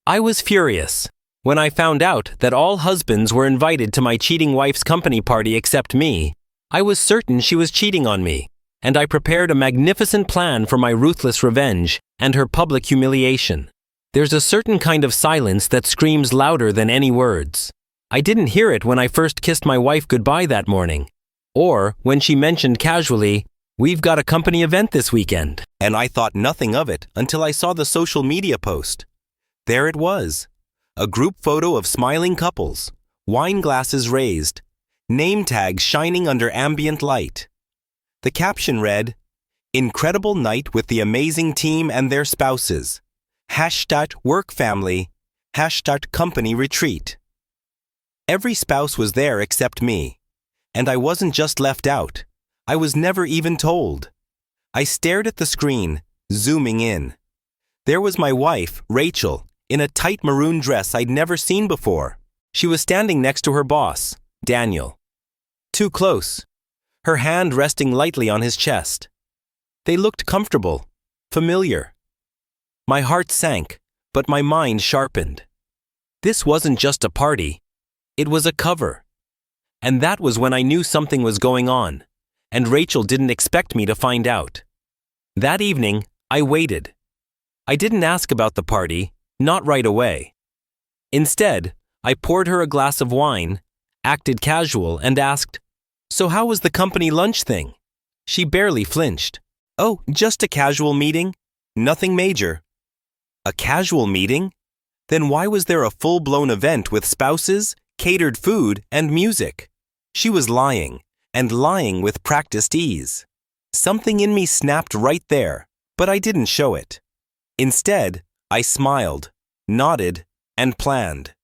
I was furious. When I found out that all husbands were invited to my cheating wife's company party except me, I was certain she was cheating on me, and I prepared a magnificent plan for my ruthless revenge and her public humiliation. There's a certain kind of silence that screams louder than any words. I didn't hear it when I first kissed my wife goodbye that morning, or when she mentioned casually, "We've got a company event this weekend." And I thought nothing of it until I saw the social media post. There it was, a group photo of smiling couples, wine glasses raised, name tags shining under ambient light. The caption read, "Incredible night with the amazing team and their spouses. #workfamily, #company retreat." Every spouse was there except me, and I wasn't just left out. I was never even told. I stared at the screen, zooming in. There was my wife, Rachel, in a tight maroon dress I'd never seen before. She was standing next to her boss, Daniel. Too close, her hand resting lightly on his chest. They looked comfortable, familiar. My heart sank, but my mind sharpened. This wasn't just a party. It was a cover. And that was when I knew something was going on, and Rachel didn't expect me to find out. That evening, I waited. I didn't ask about the party, not right away. Instead, I poured her a glass of wine, acted casual, and asked, "So how was the company lunch thing?" She barely flinched. "Oh, just a casual meeting. Nothing major." A casual meeting? Then why was there a full-blown event with spouses, catered food, and music? She was lying, and lying with practiced ease. Something in me snapped right there, but I didn't show it. Instead, I smiled, nodded, and planned.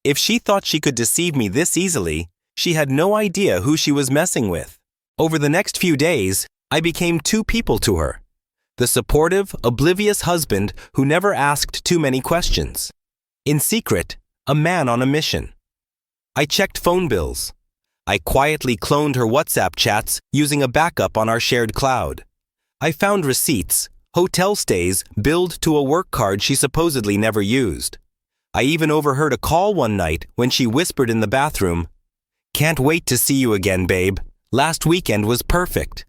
If she thought she could deceive me this easily, she had no idea who she was messing with. Over the next few days, I became two people to her. The supportive, oblivious husband who never asked too many questions. In secret, a man on a mission. I checked phone bills. I quietly cloned her WhatsApp chats using a backup on our shared cloud. I found receipts, hotel stays billed to a work card she supposedly never used. I even overheard a call one night when she whispered in the bathroom, "Can't wait to see you again, babe. Last weekend was perfect."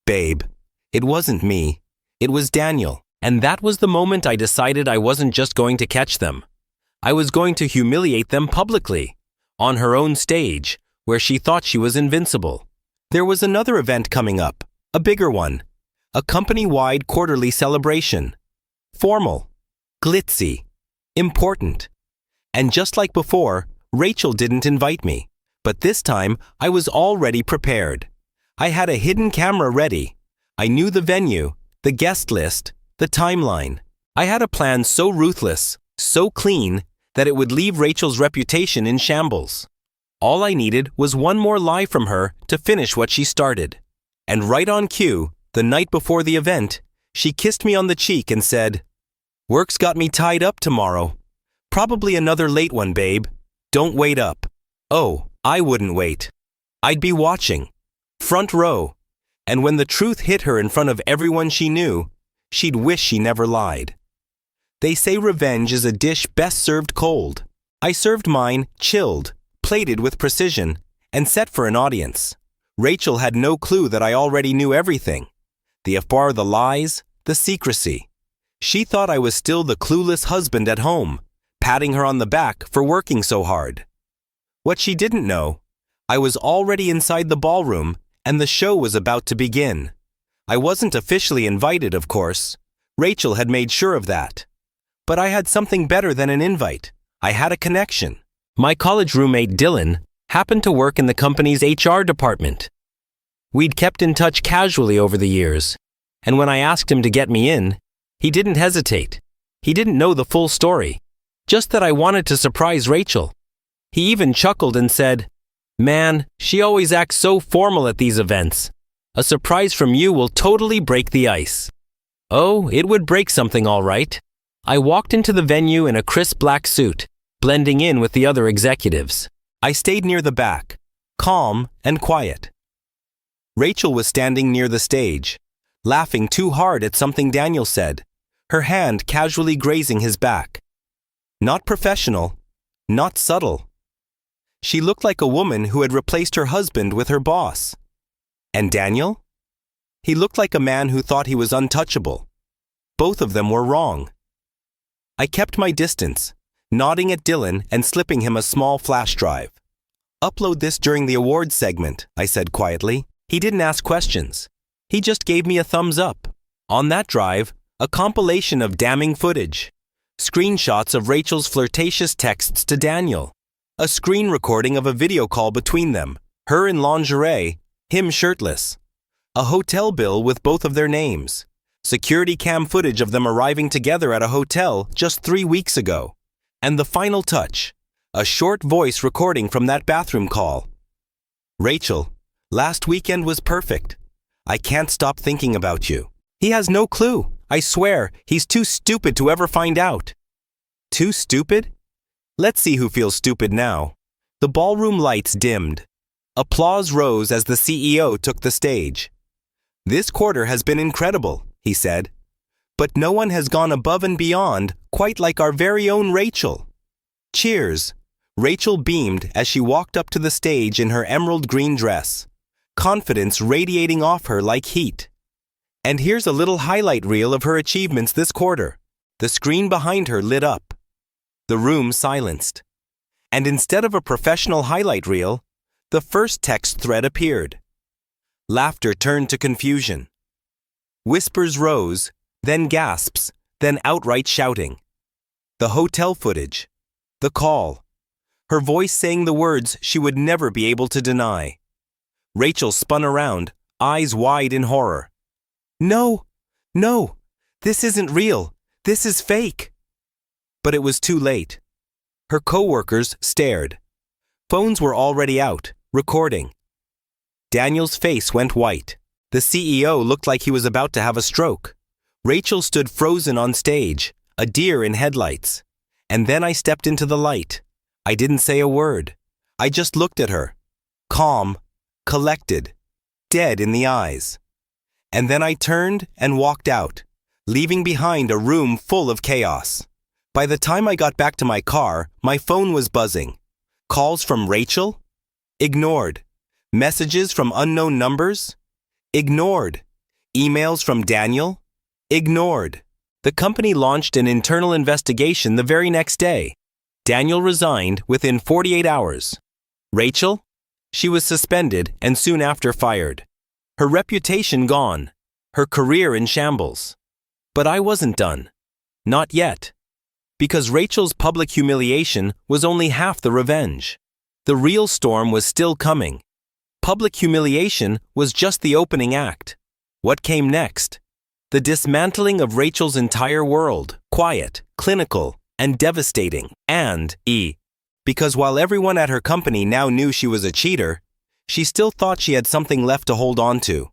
Babe. It wasn't me. It was Daniel. And that was the moment I decided I wasn't just going to catch them. I was going to humiliate them publicly, on her own stage, where she thought she was invincible. There was another event coming up, a bigger one, a company-wide quarterly celebration. Formal, glitzy, important. And just like before, Rachel didn't invite me. But this time, I was already prepared. I had a hidden camera ready. I knew the venue, the guest list, the timeline. I had a plan so ruthless, so clean, that it would leave Rachel's reputation in shambles. All I needed was one more lie from her to finish what she started. And right on cue, the night before the event, she kissed me on the cheek and said, "Work's got me tied up tomorrow. Probably another late one, babe. Don't wait up." Oh, I wouldn't wait. I'd be watching, front row. And when the truth hit her in front of everyone she knew, she'd wish she never lied. They say revenge is a dish best served cold. I served mine chilled, plated with precision, and set for an audience. Rachel had no clue that I already knew everything. The lies, the secrecy. She thought I was still the clueless husband at home, patting her on the back for working so hard. What she didn't know, I was already inside the ballroom and the show was about to begin. I wasn't officially invited, of course. Rachel had made sure of that. But I had something better than an invite. I had a connection. My college roommate Dylan happened to work in the company's HR department. We'd kept in touch casually over the years, and when I asked him to get me in, he didn't hesitate. He didn't know the full story, just that I wanted to surprise Rachel. He even chuckled and said, "Man, she always acts so formal at these events. A surprise from you will totally break the ice." Oh, it would break something all right. I walked into the venue in a crisp black suit, blending in with the other executives. I stayed near the back, calm and quiet. Rachel was standing near the stage, laughing too hard at something Daniel said, her hand casually grazing his back. Not professional, not subtle. She looked like a woman who had replaced her husband with her boss. And Daniel? He looked like a man who thought he was untouchable. Both of them were wrong. I kept my distance, nodding at Dylan and slipping him a small flash drive. "Upload this during the awards segment," I said quietly. He didn't ask questions. He just gave me a thumbs up. On that drive, a compilation of damning footage. Screenshots of Rachel's flirtatious texts to Daniel. A screen recording of a video call between them, her in lingerie, him shirtless. A hotel bill with both of their names. Security cam footage of them arriving together at a hotel just 3 weeks ago. And the final touch, a short voice recording from that bathroom call. "Rachel, last weekend was perfect. I can't stop thinking about you. He has no clue. I swear, he's too stupid to ever find out." Too stupid? Let's see who feels stupid now. The ballroom lights dimmed. Applause rose as the CEO took the stage. "This quarter has been incredible," he said. "But no one has gone above and beyond quite like our very own Rachel." Cheers. Rachel beamed as she walked up to the stage in her emerald green dress, confidence radiating off her like heat. And here's a little highlight reel of her achievements this quarter. The screen behind her lit up. The room silenced. And instead of a professional highlight reel, the first text thread appeared. Laughter turned to confusion. Whispers rose, then gasps, then outright shouting. The hotel footage. The call. Her voice saying the words she would never be able to deny. Rachel spun around, eyes wide in horror. "No, no, this isn't real. This is fake." But it was too late. Her co-workers stared. Phones were already out, recording. Daniel's face went white. The CEO looked like he was about to have a stroke. Rachel stood frozen on stage, a deer in headlights. And then I stepped into the light. I didn't say a word. I just looked at her. Calm, collected, dead in the eyes. And then I turned and walked out, leaving behind a room full of chaos. By the time I got back to my car, my phone was buzzing. Calls from Rachel? Ignored. Messages from unknown numbers? Ignored. Emails from Daniel? Ignored. The company launched an internal investigation the very next day. Daniel resigned within 48 hours. Rachel? She was suspended and soon after fired. Her reputation gone. Her career in shambles. But I wasn't done. Not yet. Because Rachel's public humiliation was only half the revenge. The real storm was still coming. Public humiliation was just the opening act. What came next? The dismantling of Rachel's entire world, quiet, clinical, and devastating. Because while everyone at her company now knew she was a cheater, she still thought she had something left to hold on to.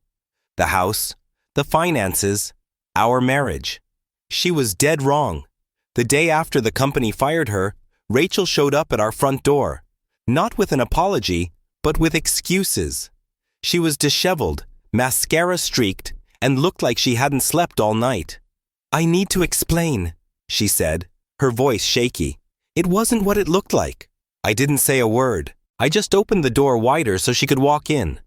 The house, the finances, our marriage. She was dead wrong. The day after the company fired her, Rachel showed up at our front door, not with an apology, but with excuses. She was disheveled, mascara streaked, and looked like she hadn't slept all night. "I need to explain," she said, her voice shaky. "It wasn't what it looked like." I didn't say a word. I just opened the door wider so she could walk in.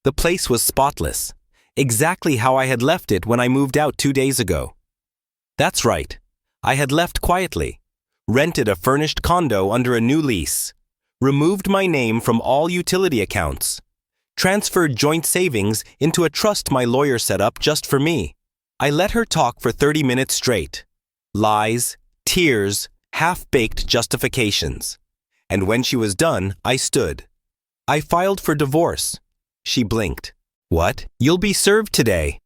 The place was spotless, exactly how I had left it when I moved out 2 days ago. That's right. I had left quietly, rented a furnished condo under a new lease, removed my name from all utility accounts, transferred joint savings into a trust my lawyer set up just for me. I let her talk for 30 minutes straight. Lies, tears, half-baked justifications. And when she was done, I stood. "I filed for divorce." She blinked. "What? You'll be served today.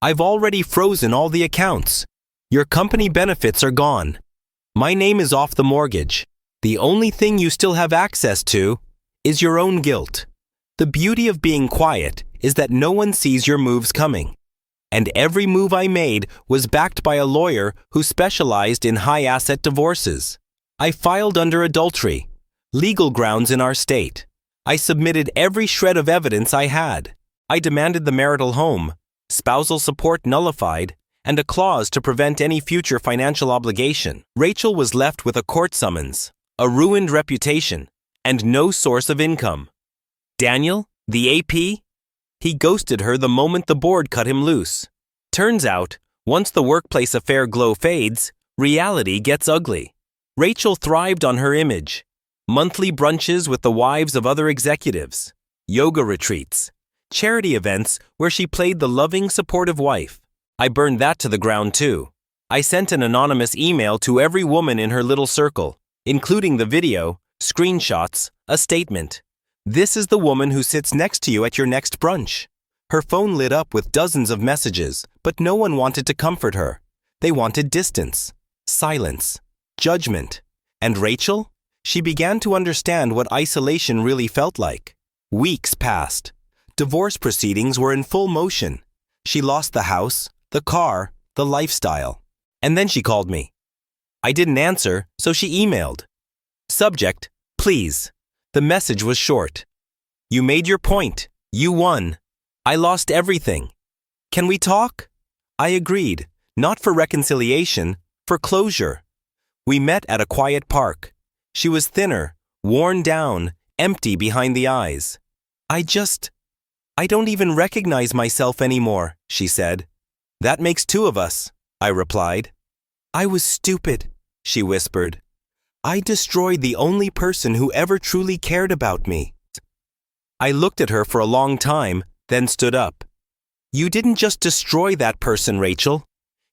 I've already frozen all the accounts. Your company benefits are gone. My name is off the mortgage. The only thing you still have access to is your own guilt. The beauty of being quiet is that no one sees your moves coming. And every move I made was backed by a lawyer who specialized in high-asset divorces. I filed under adultery, legal grounds in our state. I submitted every shred of evidence I had. I demanded the marital home, spousal support nullified, and a clause to prevent any future financial obligation. Rachel was left with a court summons, a ruined reputation, and no source of income. Daniel, the AP? He ghosted her the moment the board cut him loose. Turns out, once the workplace affair glow fades, reality gets ugly. Rachel thrived on her image. Monthly brunches with the wives of other executives, yoga retreats, charity events where she played the loving, supportive wife. I burned that to the ground too. I sent an anonymous email to every woman in her little circle, including the video, screenshots, a statement. This is the woman who sits next to you at your next brunch. Her phone lit up with dozens of messages, but no one wanted to comfort her. They wanted distance, silence, judgment. And Rachel? She began to understand what isolation really felt like. Weeks passed. Divorce proceedings were in full motion. She lost the house, the car, the lifestyle. And then she called me. I didn't answer, so she emailed. Subject, please. The message was short. You made your point. You won. I lost everything. Can we talk? I agreed, not for reconciliation, for closure. We met at a quiet park. She was thinner, worn down, empty behind the eyes. I don't even recognize myself anymore, she said. That makes two of us, I replied. I was stupid, she whispered. I destroyed the only person who ever truly cared about me. I looked at her for a long time, then stood up. You didn't just destroy that person, Rachel.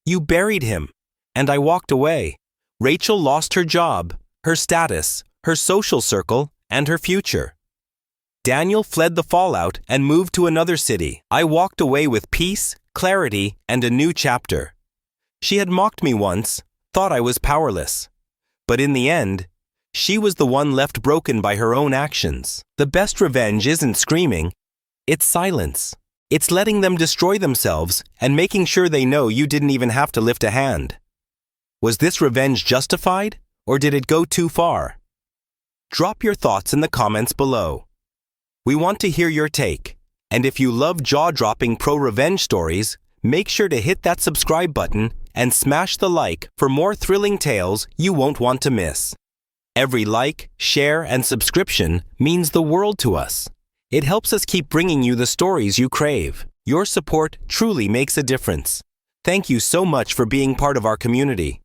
You buried him. And I walked away. Rachel lost her job, her status, her social circle, and her future. Daniel fled the fallout and moved to another city. I walked away with peace, clarity, and a new chapter. She had mocked me once, thought I was powerless. But in the end, she was the one left broken by her own actions. The best revenge isn't screaming, it's silence. It's letting them destroy themselves and making sure they know you didn't even have to lift a hand. Was this revenge justified, or did it go too far? Drop your thoughts in the comments below. We want to hear your take, and if you love jaw-dropping pro-revenge stories, make sure to hit that subscribe button and smash the like for more thrilling tales you won't want to miss. Every like, share, and subscription means the world to us. It helps us keep bringing you the stories you crave. Your support truly makes a difference. Thank you so much for being part of our community.